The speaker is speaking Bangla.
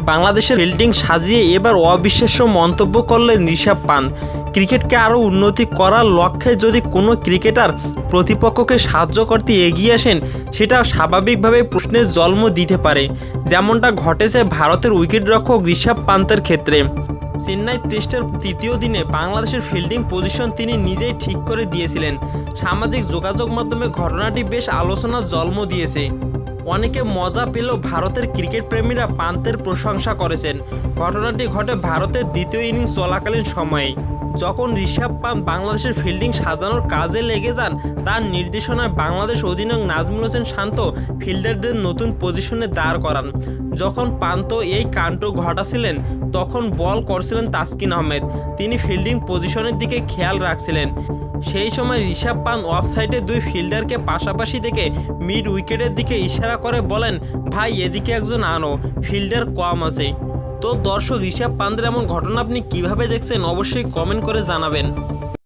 বাংলাদেশের ফিল্ডিং সাজিয়ে এবার অবিশ্বাস্য মন্তব্য করলেন ঋষভ পান্ত। ক্রিকেটকে আরও উন্নতি করার লক্ষ্যে যদি কোনো ক্রিকেটার প্রতিপক্ষকে সাহায্য করতে এগিয়ে আসেন, সেটা স্বাভাবিকভাবে প্রশ্নের জন্ম দিতে পারে, যেমনটা ঘটেছে ভারতের উইকেটরক্ষক ঋষভ পান্তের ক্ষেত্রে। চেন্নাই টেস্টের তৃতীয় দিনে বাংলাদেশের ফিল্ডিং পজিশন তিনি নিজেই ঠিক করে দিয়েছিলেন। সামাজিক যোগাযোগ মাধ্যমে ঘটনাটি বেশ আলোচনার জন্ম দিয়েছে। অনেকে মজা পেলেও ভারতের ক্রিকেট প্রেমীরা পান্তের প্রশংসা করেছেন। ঘটনাটি ঘটে ভারতের দ্বিতীয় ইনিংস চলাকালীন সময়ে, যখন ঋষভ পান্ত বাংলাদেশের ফিল্ডিং সাজানোর কাজে লেগে যান। তার নির্দেশনায় বাংলাদেশ অধিনায়ক নাজমুল হোসেন শান্ত ফিল্ডারদের নতুন পজিশনে দাঁড় করান। যখন পান্ত এই কাণ্ড ঘটাছিলেন, তখন বল করছিলেন তাসকিন আহমেদ। তিনি ফিল্ডিং পজিশনের দিকে খেয়াল রাখছিলেন। সেই সময় ঋষভ পান্ত অফ সাইডে দুই ফিল্ডারকে পাশাপাশি দেখে মিড উইকেটের দিকে ইশারা করে বলেন, ভাই এদিকে একজন আনো, ফিল্ডার কম আছে। তো দর্শক, ঋষভ পান্তের এমন ঘটনা আপনি কিভাবে দেখছেন অবশ্যই কমেন্ট করে জানাবেন।